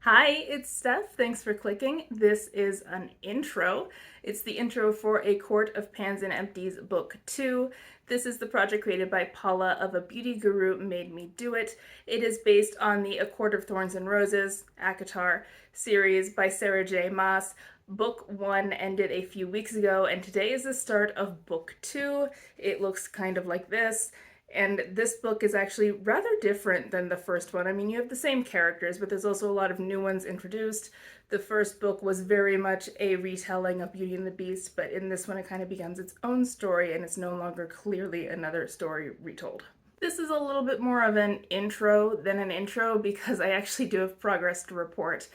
Hi, it's Steph. Thanks for clicking. This is an intro. It's the intro for A Court of Pans and Empties Book 2. This is the project created by Paula of A Beauty Guru Made Me Do It. It is based on the A Court of Thorns and Roses, ACOPAE series by Sarah J. Maas. Book 1 ended a few weeks ago, and today is the start of Book 2. It looks kind of like this. And this book is actually rather different than the first one. I mean, you have the same characters, but there's also a lot of new ones introduced. The first book was very much a retelling of Beauty and the Beast, but in this one it kind of becomes its own story and it's no longer clearly another story retold. This is a little bit more of an intro than an intro because I actually do have progress to report.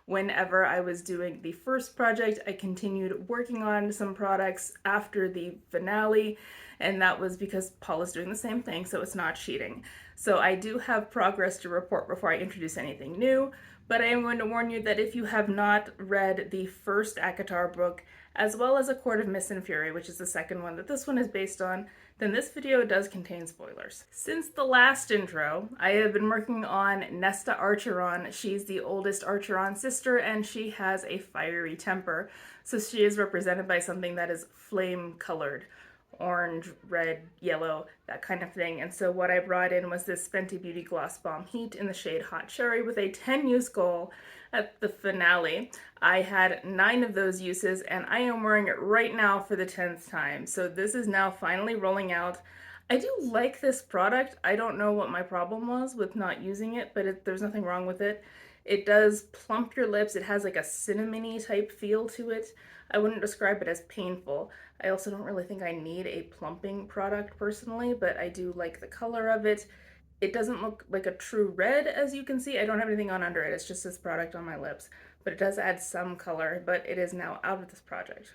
Whenever I was doing the first project, I continued working on some products after the finale, and that was because Paula's doing the same thing, so it's not cheating. So I do have progress to report before I introduce anything new, but I am going to warn you that if you have not read the first ACOTAR book, as well as A Court of Mist and Fury, which is the second one that this one is based on, then this video does contain spoilers. Since the last intro, I have been working on Nesta Archeron. She's the oldest Archeron sister, and she has a fiery temper. So she is represented by something that is flame-colored. Orange, red, yellow, that kind of thing. And so what I brought in was this Fenty Beauty Gloss Bomb Heat in the shade Hot Cherry with a 10 use goal at the finale. I had 9 of those uses and I am wearing it right now for the 10th time. So this is now finally rolling out. I do like this product. I don't know what my problem was with not using it, but there's nothing wrong with it. It does plump your lips. It has like a cinnamony type feel to it. I wouldn't describe it as painful. I also don't really think I need a plumping product personally, but I do like the color of it. It doesn't look like a true red, as you can see. I don't have anything on under it. It's just this product on my lips, but it does add some color, but it is now out of this project.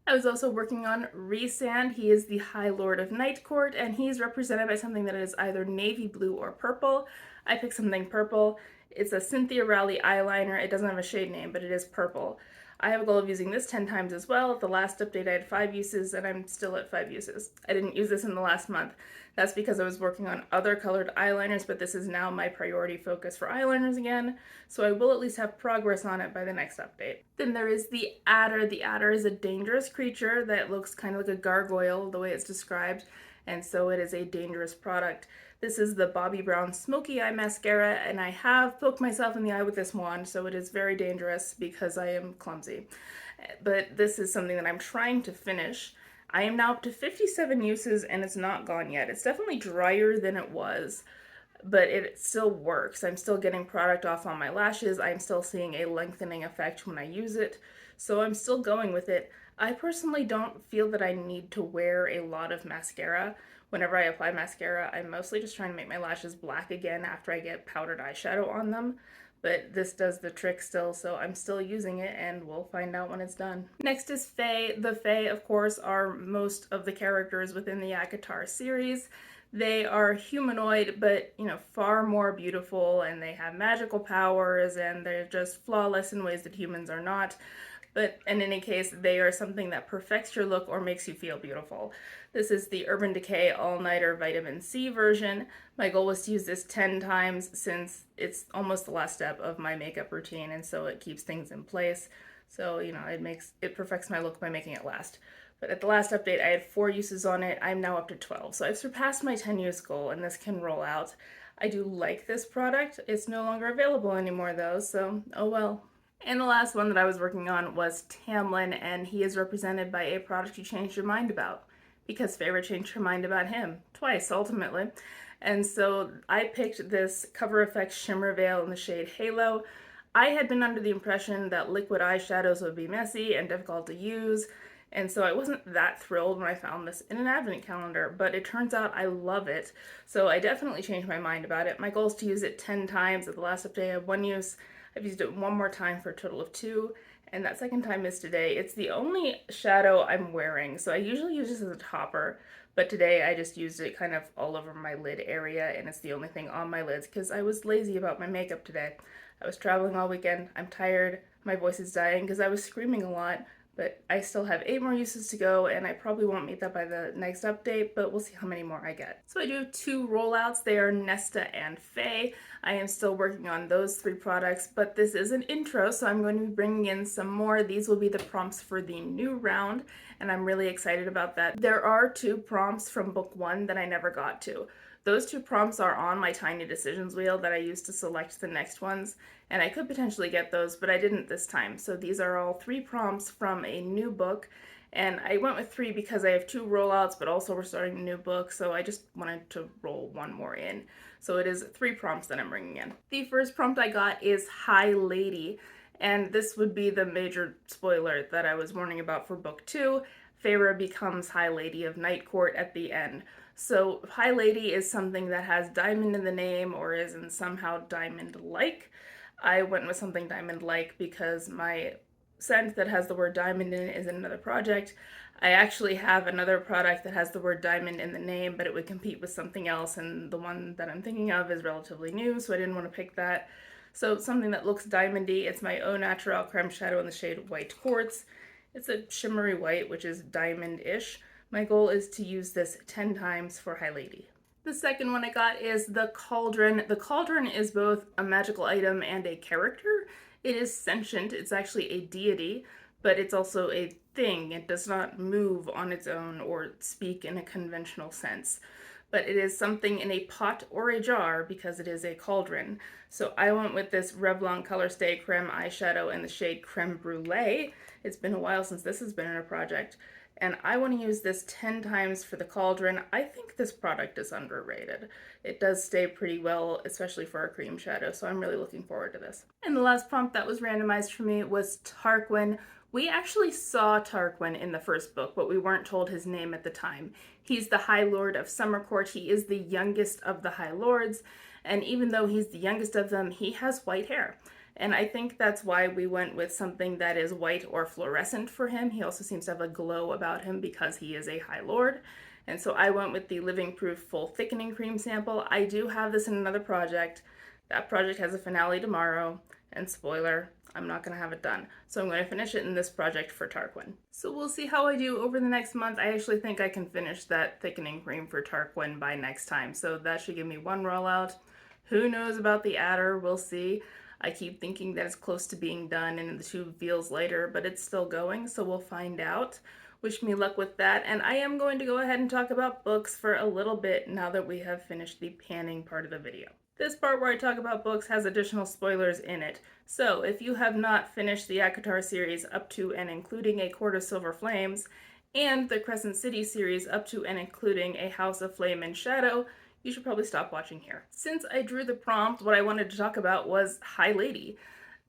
I was also working on Rhysand. He is the High Lord of Night Court, and he's represented by something that is either navy blue or purple. I picked something purple. It's a Cynthia Rowley eyeliner. It doesn't have a shade name, but it is purple. I have a goal of using this 10 times as well. At the last update I had 5 uses, and I'm still at 5 uses. I didn't use this in the last month. That's because I was working on other colored eyeliners, but this is now my priority focus for eyeliners again, so I will at least have progress on it by the next update. Then there is the Adder. The Adder is a dangerous creature that looks kind of like a gargoyle, the way it's described, and so it is a dangerous product. This is the Bobbi Brown Smoky Eye Mascara, and I have poked myself in the eye with this wand, so it is very dangerous because I am clumsy. But this is something that I'm trying to finish. I am now up to 57 uses, and it's not gone yet. It's definitely drier than it was, but it still works. I'm still getting product off on my lashes. I'm still seeing a lengthening effect when I use it, so I'm still going with it. I personally don't feel that I need to wear a lot of mascara. Whenever I apply mascara, I'm mostly just trying to make my lashes black again after I get powdered eyeshadow on them. But this does the trick still, so I'm still using it and we'll find out when it's done. Next is Fae. The Fae, of course, are most of the characters within the ACOTAR series. They are humanoid, but, far more beautiful, and they have magical powers, and they're just flawless in ways that humans are not. But in any case, they are something that perfects your look or makes you feel beautiful. This is the Urban Decay All-Nighter Vitamin C version. My goal was to use this 10 times since it's almost the last step of my makeup routine, and so it keeps things in place. So, it perfects my look by making it last. But at the last update, I had 4 uses on it. I'm now up to 12. So I've surpassed my 10 use goal, and this can roll out. I do like this product. It's no longer available anymore, though, so oh well. And the last one that I was working on was Tamlin, and he is represented by a product you changed your mind about, because Feyre changed her mind about him, twice ultimately. And so I picked this Cover FX Shimmer Veil in the shade Halo. I had been under the impression that liquid eyeshadows would be messy and difficult to use, and so I wasn't that thrilled when I found this in an advent calendar, but it turns out I love it. So I definitely changed my mind about it. My goal is to use it 10 times. At the last update I had 1 use. I've used it 1 more time for a total of 2, and that second time is today. It's the only shadow I'm wearing, so I usually use this as a topper, but today I just used it kind of all over my lid area, and it's the only thing on my lids because I was lazy about my makeup today. I was traveling all weekend, I'm tired, my voice is dying because I was screaming a lot, but I still have 8 more uses to go, and I probably won't meet that by the next update, but we'll see how many more I get. So I do have 2 rollouts. They are Nesta and Faye. I am still working on those 3 products, but this is an intro, so I'm going to be bringing in some more. These will be the prompts for the new round, and I'm really excited about that. There are 2 prompts from book 1 that I never got to. Those 2 prompts are on my Tiny Decisions wheel that I use to select the next ones, and I could potentially get those, but I didn't this time. So these are all 3 prompts from a new book, and I went with 3 because I have 2 rollouts, but also we're starting a new book, so I just wanted to roll 1 more in. So it is 3 prompts that I'm bringing in. The first prompt I got is High Lady, and this would be the major spoiler that I was warning about for book 2. Feyre becomes High Lady of Night Court at the end. So High Lady is something that has diamond in the name or is in somehow diamond-like. I went with something diamond-like because my scent that has the word diamond in it is in another project. I actually have another product that has the word diamond in the name, but it would compete with something else, and the one that I'm thinking of is relatively new, so I didn't want to pick that. So something that looks diamondy. It's my Au Naturel Creme Shadow in the shade White Quartz. It's a shimmery white, which is diamond-ish. My goal is to use this 10 times for High Lady. The second one I got is the Cauldron. The Cauldron is both a magical item and a character. It is sentient. It's actually a deity, but it's also a thing. It does not move on its own or speak in a conventional sense. But it is something in a pot or a jar because it is a cauldron. So I went with this Revlon Color Stay Creme eyeshadow in the shade Creme Brulee. It's been a while since this has been in a project, and I want to use this 10 times for the cauldron. I think this product is underrated. It does stay pretty well, especially for a cream shadow, so I'm really looking forward to this. And the last prompt that was randomized for me was Tarquin. We actually saw Tarquin in the first book, but we weren't told his name at the time. He's the High Lord of Summercourt. He is the youngest of the High Lords, and even though he's the youngest of them, he has white hair. And I think that's why we went with something that is white or fluorescent for him. He also seems to have a glow about him because he is a High Lord. And so I went with the Living Proof Full Thickening Cream sample. I do have this in another project. That project has a finale tomorrow. And spoiler, I'm not going to have it done. So I'm going to finish it in this project for Tarquin. So we'll see how I do over the next month. I actually think I can finish that thickening cream for Tarquin by next time. So that should give me 1 rollout. Who knows about the adder? We'll see. I keep thinking that it's close to being done and the tube feels lighter, but it's still going, so we'll find out. Wish me luck with that, and I am going to go ahead and talk about books for a little bit now that we have finished the panning part of the video. This part where I talk about books has additional spoilers in it, so if you have not finished the ACOPAE series up to and including A Court of Silver Flames, and the Crescent City series up to and including A House of Flame and Shadow, you should probably stop watching here. Since I drew the prompt, what I wanted to talk about was High Lady.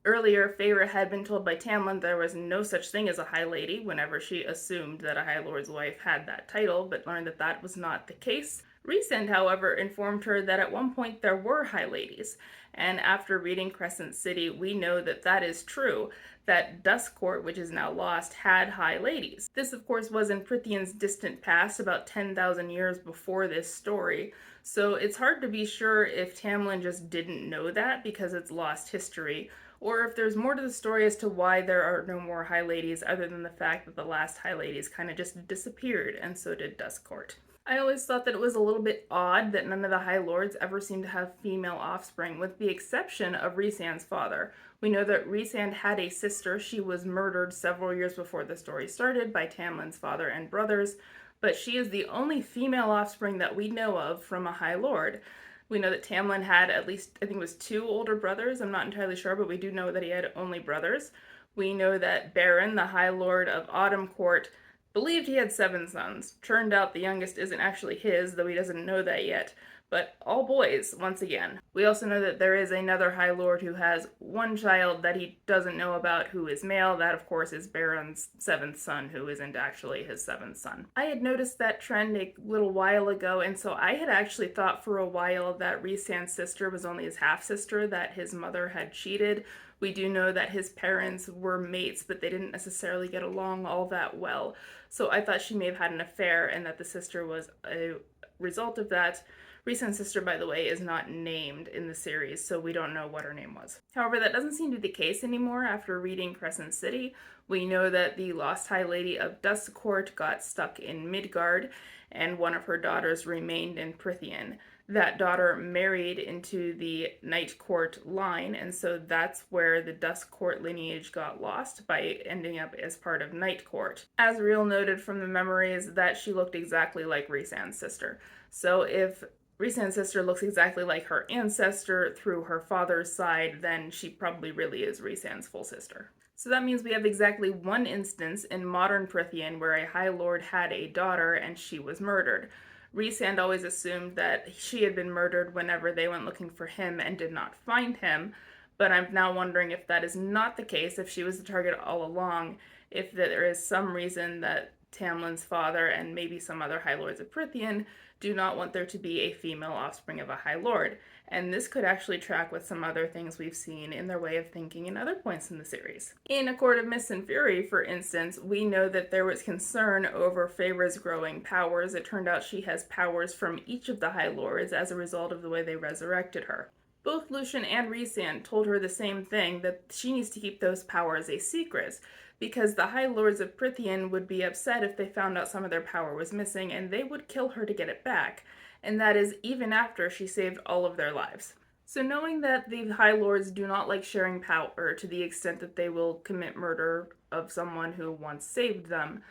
Earlier, Feyre had been told by Tamlin there was no such thing as a High Lady whenever she assumed that a High Lord's wife had that title, but learned that that was not the case. Rhysand, however, informed her that at one point there were High Ladies, and after reading Crescent City, we know that that is true, that Duskcourt, which is now lost, had High Ladies. This, of course, was in Prythian's distant past, about 10,000 years before this story, so it's hard to be sure if Tamlin just didn't know that because it's lost history, or if there's more to the story as to why there are no more High Ladies other than the fact that the last High Ladies kind of just disappeared, and so did Duskcourt. I always thought that it was a little bit odd that none of the High Lords ever seemed to have female offspring, with the exception of Rhysand's father. We know that Rhysand had a sister. She was murdered several years before the story started by Tamlin's father and brothers, but she is the only female offspring that we know of from a High Lord. We know that Tamlin had at least, I think it was 2 older brothers. I'm not entirely sure, but we do know that he had only brothers. We know that Beren, the High Lord of Autumn Court, believed he had 7 sons. Turned out the youngest isn't actually his, though he doesn't know that yet. But all boys, once again. We also know that there is another High Lord who has 1 child that he doesn't know about who is male. That, of course, is Beren's 7th son, who isn't actually his 7th son. I had noticed that trend a little while ago, and so I had actually thought for a while that Rhysand's sister was only his half-sister, that his mother had cheated. We do know that his parents were mates, but they didn't necessarily get along all that well. So I thought she may have had an affair and that the sister was a result of that. Rhysand's sister, by the way, is not named in the series, so we don't know what her name was. However, that doesn't seem to be the case anymore after reading Crescent City. We know that the Lost High Lady of Dusk Court got stuck in Midgard, and one of her daughters remained in Prythian. That daughter married into the Night Court line, and so that's where the Dusk Court lineage got lost by ending up as part of Night Court. Asriel noted from the memories that she looked exactly like Rhysand's sister. So if Rhysand's sister looks exactly like her ancestor through her father's side, then she probably really is Rhysand's full sister. So that means we have exactly one instance in modern Prythian where a High Lord had a daughter and she was murdered. Rhysand always assumed that she had been murdered whenever they went looking for him and did not find him, but I'm now wondering if that is not the case, if she was the target all along, if there is some reason that Tamlin's father and maybe some other High Lords of Prythian do not want there to be a female offspring of a High Lord. And this could actually track with some other things we've seen in their way of thinking in other points in the series. In A Court of Mist and Fury, for instance, we know that there was concern over Feyre's growing powers. It turned out she has powers from each of the High Lords as a result of the way they resurrected her. Both Lucien and Rhysand told her the same thing, that she needs to keep those powers a secret, because the High Lords of Prythian would be upset if they found out some of their power was missing, and they would kill her to get it back. And that is even after she saved all of their lives. So knowing that the High Lords do not like sharing power to the extent that they will commit murder of someone who once saved them,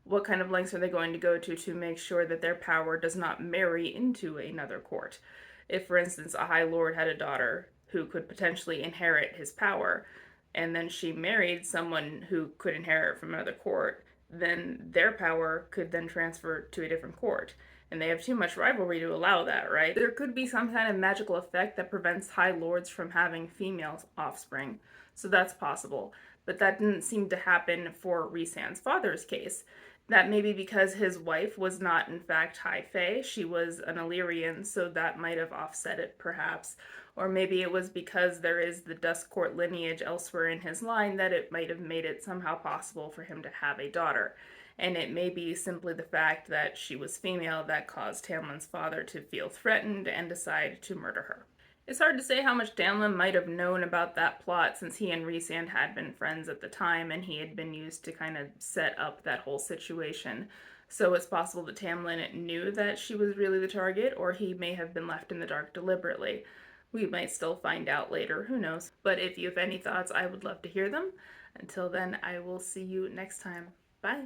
what kind of lengths are they going to go to make sure that their power does not marry into another court? If, for instance, a High Lord had a daughter who could potentially inherit his power, and then she married someone who could inherit from another court, then their power could then transfer to a different court. And they have too much rivalry to allow that, right? There could be some kind of magical effect that prevents High Lords from having female offspring, so that's possible. But that didn't seem to happen for Rhysand's father's case. That may be because his wife was not, in fact, High Fae. She was an Illyrian, so that might have offset it, perhaps. Or maybe it was because there is the Dusk Court lineage elsewhere in his line that it might have made it somehow possible for him to have a daughter. And it may be simply the fact that she was female that caused Tamlin's father to feel threatened and decide to murder her. It's hard to say how much Tamlin might have known about that plot, since he and Rhysand had been friends at the time and he had been used to kind of set up that whole situation. So it's possible that Tamlin knew that she was really the target, or he may have been left in the dark deliberately. We might still find out later, who knows. But if you have any thoughts, I would love to hear them. Until then, I will see you next time. Bye.